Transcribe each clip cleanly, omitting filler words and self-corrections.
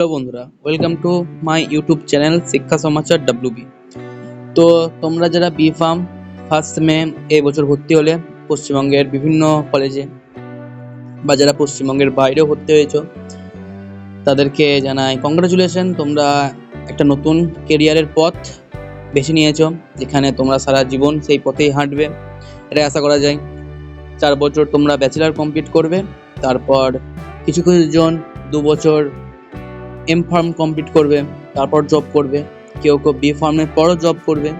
Hello বন্ধুরা, welcome to my YouTube channel শিক্ষা সমাচার WB. তো তোমরা যারা বি ফার্ম ফার্স্ট সেমে এই বছর ভর্তি হলে পশ্চিমবঙ্গের বিভিন্ন কলেজে বা যারা পশ্চিমবঙ্গের বাইরেও ভর্তি হয়েছো তাদেরকে জানাই কংগ্রাচুলেশন। তোমরা একটা নতুন কেরিয়ারের পথ বেছে নিয়েছো, যেখানে তোমরা সারা জীবন সেই পথেই হাঁটবে, এটা আশা করা যায়। 4 বছর তোমরা ব্যাচেলার কমপ্লিট করবে, তারপর কিছু কিছু জন 2 বছর এম ফার্ম কমপ্লিট করবে, তারপর জব করবে। কেউ কেউ বি ফার্মের পরও জব করবে।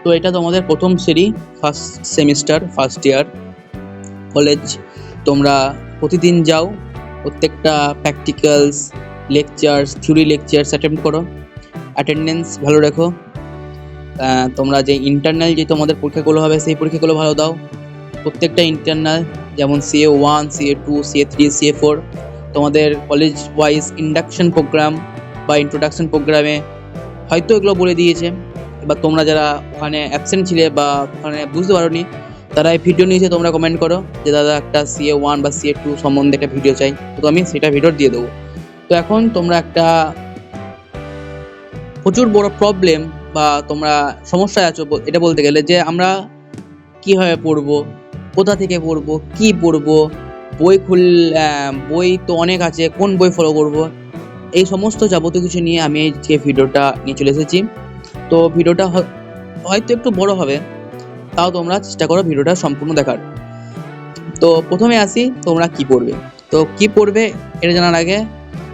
তো এটা তোমাদের প্রথম সিঁড়ি, first semester, first year college. তোমরা প্রতিদিন যাও, প্রত্যেকটা প্র্যাকটিক্যালস, লেকচার্স, থিওরি লেকচার্স অ্যাটেন্ড করো, অ্যাটেন্ডেন্স ভালো রেখো। তোমরা যে ইন্টারনাল যে তোমাদের পরীক্ষাগুলো হবে সেই পরীক্ষাগুলো ভালো দাও। প্রত্যেকটা ইন্টারনাল যেমন CA1, CA2, CA3, CA4 তোমাদের কলেজ ওয়াইজ ইন্ডাকশন প্রোগ্রাম বা ইন্ট্রোডাকশন প্রোগ্রামে হয়তো এগুলো বলে দিয়েছে। এবার তোমরা যারা ওখানে অ্যাবসেন্ট ছিলে বা ওখানে বুঝতে পারোনি, তারা এই ভিডিও নিয়েছে, তোমরা কমেন্ট করো যে দাদা একটা CA1 বা CA2 সম্বন্ধে একটা ভিডিও চাই, তো আমি সেটা ভিডিও দিয়ে দেবো। তো এখন তোমরা একটা প্রচুর বড় প্রবলেম বা তোমরা সমস্যায় আছো এটা বলতে গেলে, যে আমরা কীভাবে পড়বো, কোথা থেকে পড়বো, কি পড়বো, বই তো অনেক আছে, কোন বই ফলো করব, এই সমস্ত যাবতীয় কিছু নিয়ে আমি আজকে ভিডিওটা নিয়ে চলে এসেছি। তো ভিডিওটা হয়তো একটু বড় হবে, তাও তোমরা চেষ্টা করো ভিডিওটা সম্পূর্ণ দেখার। তো প্রথমে আসি, তোমরা কি পড়বে। তো কি পড়বে এটা জানার আগে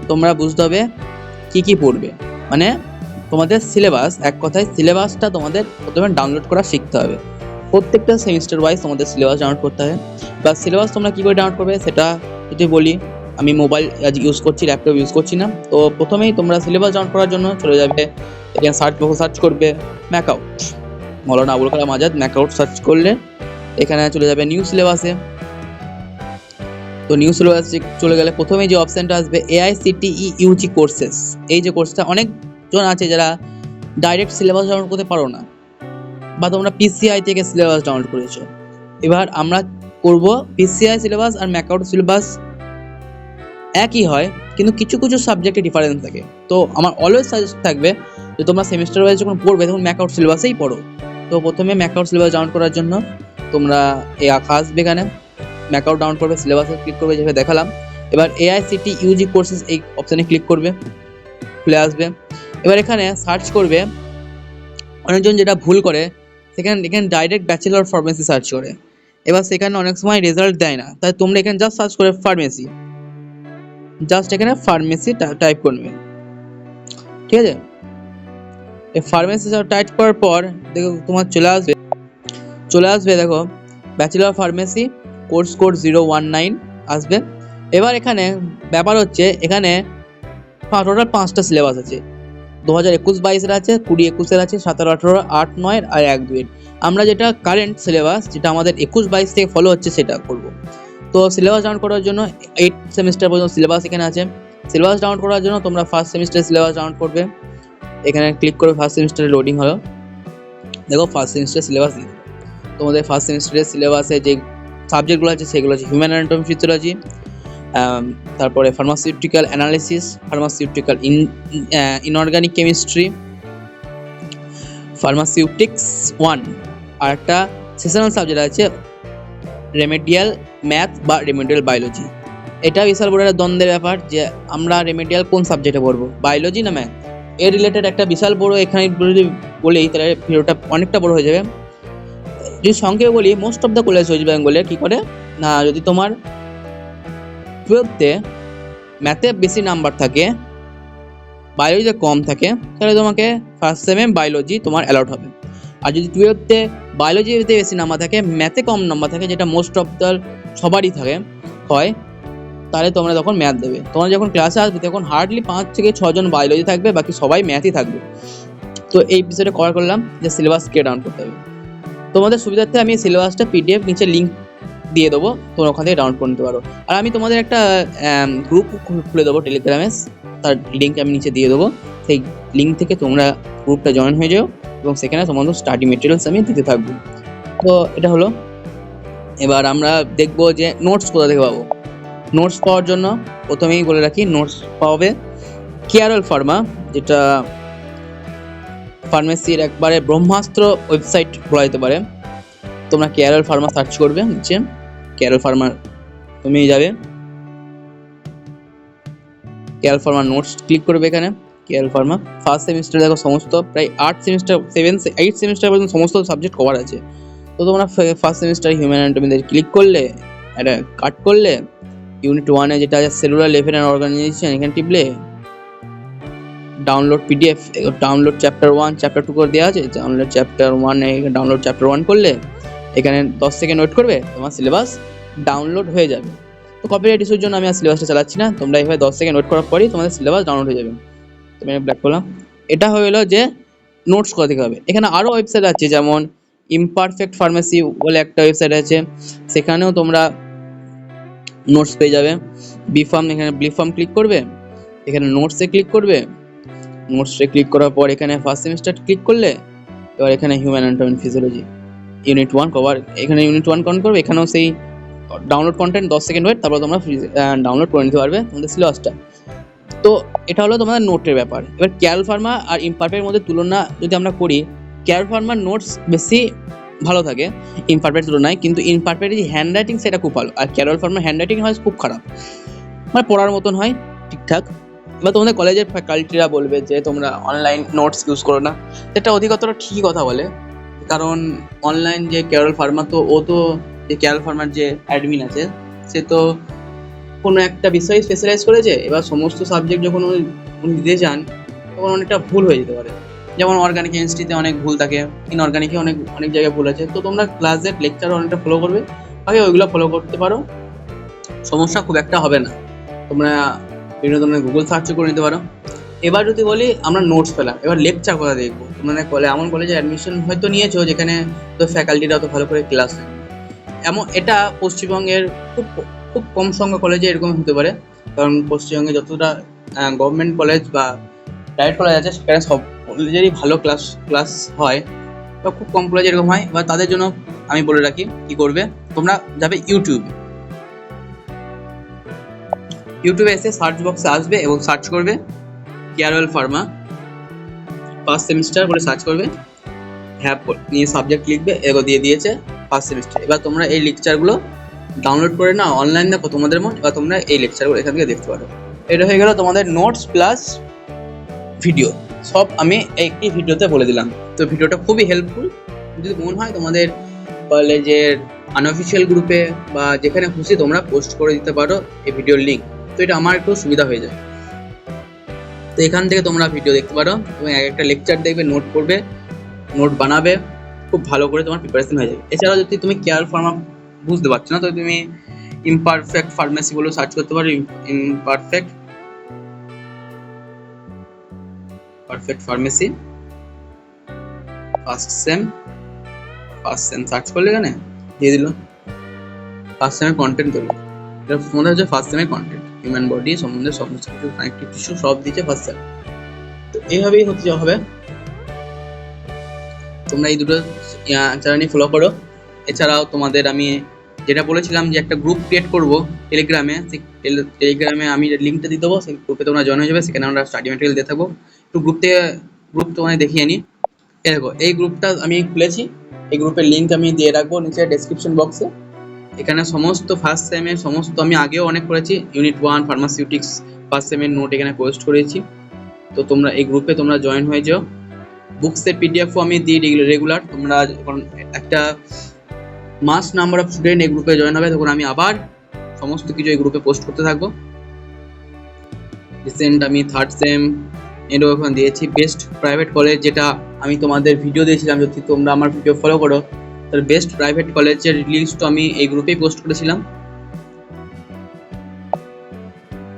তোমরা বুঝতে হবে কি পড়বে, মানে তোমাদের সিলেবাস। এক কথায় সিলেবাসটা তোমাদের প্রথমে ডাউনলোড করা শিখতে হবে। প্রত্যেকটা সেমিস্টার ওয়াইজ তোমাদের সিলেবাস ডাউনলোড করতে হবে। বা সিলেবাস তোমরা কী করে ডাউনলোড করবে সেটা যদি বলি, আমি মোবাইল আজ ইউজ করছি, ল্যাপটপ ইউজ করছি না। তো প্রথমেই তোমরা সিলেবাস ডাউনলোড করার জন্য চলে যাবে, এখানে সার্চ করবে MAKAUT, Maulana Abul Kalam Azad MAKAUT search করলে এখানে চলে যাবে নিউ সিলেবাসে। তো নিউ সিলেবাসে চলে গেলে প্রথমেই যে অপশানটা আসবে AICTE UG কোর্সেস। এই যে কোর্সটা অনেকজন আছে যারা ডাইরেক্ট সিলেবাস ডাউনলোড করতে পারো না, বা তোমরা PCI থেকে সিলেবাস ডাউনলোড করেছো। এবার আমরা করব PCI সিলেবাস আর ম্যাকআউট সিলেবাস একই হয়, কিন্তু কিছু কিছু সাবজেক্টে ডিফারেন্স থাকে। তো আমার অলওয়েজ সাজেস্ট থাকবে যে তোমরা সেমিস্টার ওয়াইজ যখন পড়বে তখন ম্যাকআউট সিলেবাসেই পড়ো। তো প্রথমে ম্যাকআউট সিলেবাস ডাউনলোড করার জন্য তোমরা এই আঁকা আসবে, এখানে ম্যাকআউট ডাউনলোড করবে, সিলেবাসে ক্লিক করবে যেভাবে দেখালাম। এবার AICTE UG কোর্সেস এই অপশানে ক্লিক করবে, খুলে আসবে। এবার এখানে সার্চ করবে, অনেকজন যেটা ভুল করে এখানে ডাইরেক্ট ব্যাচেলর ফার্মেসি সার্চ করে। এবার সেখানে অনেক সময় রেজাল্ট দেয় না, তাই তোমরা এখানে জাস্ট সার্চ করে ফার্মেসি, জাস্ট এখানে ফার্মেসি টাইপ করবে, ঠিক আছে। এই ফার্মেসি টাইপ করার পর দেখো তোমার চলে আসবে দেখো ব্যাচেলর ফার্মেসি কোর্স কোড 019 আসবে। এবার এখানে ব্যাপার হচ্ছে, এখানে টোটাল 5টা সিলেবাস আছে। 2021-22 আছে, 20-21 আছে, 17-18, 8-9 আর 1-2। আমরা যেটা কারেন্ট সিলেবাস, যেটা আমাদের 21-22 থেকে ফলো হচ্ছে সেটা করব। তো সিলেবাস ডাউনলোড করার জন্য 8 সেমিস্টার পর্যন্ত সিলেবাস এখানে আছে। সিলেবাস ডাউনলোড করার জন্য তোমরা ফার্স্ট সেমিস্টার সিলেবাস ডাউনলোড করবে, এখানে ক্লিক করে ফার্স্ট সেমিস্টারে লোডিং হলো। দেখো ফার্স্ট সেমিস্টার সিলেবাস তোমাদের ফার্স্ট সেমিস্টারের সিলেবাসে যে সাবজেক্টগুলো আছে সেগুলো আছে হিউম্যান অ্যানাটমি ফিজিওলজি, তারপরে pharmaceutical analysis, pharmaceutical inorganic chemistry, ফার্মাসিউটিক্স 1, আর একটা সেশনাল সাবজেক্ট আছে রেমেডিয়াল ম্যাথ বা রেমেডিয়াল বায়োলজি। এটা বিশাল বড় একটা দ্বন্দ্বের ব্যাপার যে আমরা রেমেডিয়াল কোন সাবজেক্টে পড়বো, বায়োলজি না ম্যাথ। এর রিলেটেড একটা বিশাল বড় এখানে যদি বলেই তাহলে ভিডিওটা অনেকটা বড় হয়ে যাবে। যদি সংক্ষেপে বলি, most of the college West বেঙ্গলে কী করে না, যদি তোমার 12তে ম্যাথে বেশি নাম্বার থাকে, বায়োলজিতে কম থাকে, তাহলে তোমাকে ফার্স্ট সেমে বায়োলজি তোমার অ্যালাউড হবে। আর যদি 12তে বায়োলজিতে বেশি নাম্বার থাকে, ম্যাথে কম নাম্বার থাকে, যেটা মোস্ট অফ দ্য সবারই হয়, তাহলে তোমরা তখন ম্যাথ দেবে। তোমরা যখন ক্লাসে আসবে তখন হার্ডলি 5 থেকে 6 জন বায়োলজি থাকবে, বাকি সবাই ম্যাথই থাকবে। তো এই বিষয়টা কভার করলাম যে সিলেবাস কে ডাউন করতে হবে। তোমাদের সুবিধার্থে আমি সিলেবাসটা PDF নিচে লিঙ্ক দিয়ে দেবো, তোমরা ওখান থেকে ডাউনলোড করে নিতে পারো। আর আমি তোমাদের একটা গ্রুপ খুলে দেবো টেলিগ্রামে, তার লিঙ্ক আমি নিচে দিয়ে দেবো। সেই লিঙ্ক থেকে তোমরা গ্রুপটা জয়েন হয়ে যাও এবং সেখানে তোমাদের স্টাডি মেটেরিয়ালস আমি দিতে থাকবো। তো এটা হলো। এবার আমরা দেখবো যে নোটস কোথা থেকে পাবো। নোটস পাওয়ার জন্য প্রথমেই বলে রাখি, নোটস পাবে কেয়ারল ফার্মা, যেটা ফার্মেসির একবারে ব্রহ্মাস্ত্র ওয়েবসাইট বলা যেতে পারে। তোমরা কেয়ারল ফার্মা সার্চ করবে, নিচে কেয়ারল ফার্মার তুমি যাবে, কেয়ারল ফার্মা নোটস ক্লিক করবে। এখানে কেয়ারল ফার্মা ফার্স্ট সেমিস্টার দেখো সমস্ত প্রায় 8 সেমিস্টার পর্যন্ত সমস্ত সাবজেক্ট কভার আছে। তো তোমরা ফার্স্ট সেমিস্টার হিউম্যান অ্যানাটমিতে ক্লিক করলে, এটা কাট করলে, ইউনিট 1-এ যেটা আছে সেলুলার লেভেল অ্যান্ড অর্গানাইজেশন, এখানে টিপলে download PDF, download chapter 1 chapter 2 করে দেওয়া আছে। ডাউনলোড চ্যাপ্টার 1 ডাউনলোড চ্যাপ্টার 1 করলে এখানে 10 সেকেন্ড ওয়েট করবে, তোমার সিলেবাস ডাউনলোড হয়ে যাবে। তো কপিরাইট ইস্যুর জন্য আমি আর সিলেবাসটা চালাচ্ছি না, তোমরা এইভাবে 10 সেকেন্ড ওয়েট করার পরই তোমাদের সিলেবাস ডাউনলোড হয়ে যাবে। তুমি ব্ল্যাক করলাম। এটা হলো যে নোটস কোথা থেকে হবে। এখানে আরও ওয়েবসাইট আছে, যেমন ইমপারফেক্ট ফার্মেসি বলে একটা ওয়েবসাইট আছে, সেখানেও তোমরা নোটস পেয়ে যাবে। বিফার্ম, এখানে বিফার্ম ক্লিক করবে, এখানে নোটসে ক্লিক করবে, নোটসে ক্লিক করার পর এখানে ফার্স্ট সেমিস্টার ক্লিক করলে এবার এখানে human anatomy physiology unit 1 cover, এখানে ইউনিট 1 কাউন্ট করবে। এখানেও সেই ডাউনলোড কন্টেন্ট 10 সেকেন্ড ওয়েট, তারপর তোমরা ডাউনলোড করে নিতে পারবে তোমাদের সিলেবাসটা। তো এটা হলো তোমাদের নোটের ব্যাপার। এবার কেয়ারল ফার্মা আর ইমপারফেক্টের মধ্যে তুলনা যদি আমরা করি, কেয়ারল ফার্মার নোটস বেশি ভালো থাকে ইমপারফেক্ট তুলনায়, কিন্তু ইমপারফেক্টের যে হ্যান্ড রাইটিং সেটা খুব ভালো, আর কেয়ারল ফার্মার হ্যান্ড রাইটিং হয় খুব খারাপ, মানে পড়ার মতন হয় ঠিকঠাক। এবার তোমাদের কলেজের ফ্যাকাল্টিরা বলবে যে তোমরা অনলাইন নোটস ইউজ করো না, সেটা অধিকতর ঠিকই কথা বলে, কারণ অনলাইন যে কেয়ারল ফার্মা, তো ও তো যে কেয়ারল ফার্মার যে অ্যাডমিন আছে সে তো কোনো একটা বিষয়ে স্পেশালাইজ করেছে। এবার সমস্ত সাবজেক্ট যখন উনি দিতে চান তখন অনেকটা ভুল হয়ে যেতে পারে, যেমন অর্গানিক কেমিস্ট্রিতে অনেক ভুল থাকে, ইনঅর্গানিকে অনেক জায়গায় ভুল আছে। তো তোমরা ক্লাসের লেকচার অনেকটা ফলো করবে, আগে ওইগুলো ফলো করতে পারো, সমস্যা খুব একটা হবে না। তোমরা বিভিন্ন ধরনের গুগল সার্চ করে নিতে পারো। এবার যদি বলি আমরা নোটস পেলাম, এবার লেকচার কথা দেখবো। মানে এমন কলেজে অ্যাডমিশন হয়তো নিয়েছো যেখানে তো ফ্যাকাল্টিরা অত ভালো করে ক্লাস নেয়, এটা পশ্চিমবঙ্গের খুব খুব কম সংখ্যক কলেজে এরকম হতে পারে, কারণ পশ্চিমবঙ্গে যতটা গভর্নমেন্ট কলেজ বা প্রাইভেট কলেজ আছে সেখানে সব কলেজেরই ভালো ক্লাস হয়, বা খুব কম কলেজে এরকম হয়। বা তাদের জন্য আমি বলে রাখি কি করবে, তোমরা যাবে ইউটিউবে এসে সার্চ বক্সে আসবে এবং সার্চ করবে কেয়ারল ফার্মা ফার্স্ট সেমিস্টার বলে সার্চ করবে, হ্যাঁ নিয়ে সাবজেক্ট লিখবে, এগো দিয়ে দিয়েছে ফার্স্ট সেমিস্টার। এবার তোমরা এই লেকচারগুলো ডাউনলোড করে নাও, অনলাইন দেখো তোমাদের মন, এবার তোমরা এই লেকচারগুলো এখান থেকে দেখতে পারো। এটা হয়ে গেল তোমাদের নোটস প্লাস ভিডিও, সব আমি একটি ভিডিওতে বলে দিলাম। তো ভিডিওটা খুবই হেল্পফুল, যদি মনে হয় তোমাদের কলেজের আনঅফিসিয়াল গ্রুপে বা যেখানে খুশি তোমরা পোস্ট করে দিতে পারো এই ভিডিওর লিঙ্ক, তো এটা আমার একটু সুবিধা হয়ে যায়। তো এখান থেকে তোমরা ভিডিও দেখতে পারো এবং একটা লেকচার দেখবে, নোট করবে, নোট বানাবে, খুব ভালো করে তোমার প্রিপারেশন হয়ে যাবে। এছাড়াও যদি তুমি কেয়ারল ফার্মা বুঝতে পারছো না, তো তুমি ইমপারফেক্ট ফার্মেসি বলে সার্চ করতে পারো, imperfect pharmacy first same search করলে এখানে দিয়ে দিল ফার্স্ট সেমের কন্টেন্ট তৈরি। এটা মনে হচ্ছে ফার্স্ট সেমের কন্টেন্ট, হিউম্যান বডি সম্বন্ধে সমস্ত কিছু কানেক্টিভ টিস্যু সব দিচ্ছে ফার্স্ট সেম। তো এইভাবেই হতে হবে, তোমরা এই দুটো চ্যানেলই ফলো করো। এছাড়াও তোমাদের আমি যেটা বলেছিলাম যে একটা গ্রুপ ক্রিয়েট করব টেলিগ্রামে, সেই টেলিগ্রামে আমি লিঙ্কটা দিয়ে দেবো, সেই গ্রুপে তোমরা জয়েন হয়ে যাবে, সেখানে আমরা স্টাডি ম্যাটেরিয়াল দিয়ে থাকবো। একটু গ্রুপ তোমায় দেখিয়ে নিই। দেখো এই গ্রুপটা আমি খুলেছি, এই গ্রুপের লিঙ্ক আমি দিয়ে রাখবো নিচে ডেসক্রিপশন বক্সে। এখানে সমস্ত ফার্স্ট সেমের সমস্ত আমি আগেও অনেক করেছি, ইউনিট 1 ফার্মাসিউটিক্স ফার্স্ট সেমের নোট এখানে পোস্ট করেছি। তো তোমরা এই গ্রুপে তোমরা জয়েন হয়ে যাও। বুকসের পিডিএফও আমি দিই রেগুলার, তোমরা যখন একটা মাস নাম্বার অফ স্টুডেন্ট এই গ্রুপে জয়েন হবে তখন আমি আবার সমস্ত কিছু এই গ্রুপে পোস্ট করতে থাকবো। রিসেন্ট আমি থার্ড সেম এরও এখন দিয়েছি বেস্ট প্রাইভেট কলেজ, যেটা আমি তোমাদের ভিডিও দিয়েছিলাম, যদি তোমরা আমার ভিডিও ফলো করো তাহলে বেস্ট প্রাইভেট কলেজের লিস্ট আমি এই গ্রুপেই পোস্ট করেছিলাম।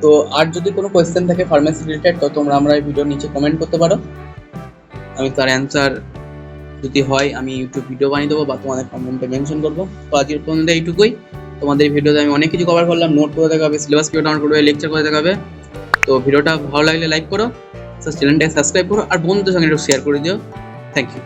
তো আর যদি কোনো কোয়েশ্চেন থাকে ফার্মেসি রিলেটেড তো তোমরা আমরা এই ভিডিওর নিচে কমেন্ট করতে পারো, আমি তার অ্যান্সার যদি হয় আমি ইউটিউব ভিডিও বানিয়ে দেবো বা তোমাদের কমেন্টে মেনশন করবো। তো আজকের পর্যন্ত এইটুকুই, তোমাদের ভিডিওতে আমি অনেক কিছু কভার করলাম, নোট করে দেখাবে, সিলেবাস কিভাবে ডাউনলোড করবে, লেকচার করে দেখাবে। তো ভিডিওটা ভালো লাগলে লাইক করো, চ্যানেলটাকে সাবস্ক্রাইব করো আর বন্ধুদের সঙ্গে একটু শেয়ার করে দিও। Thank you.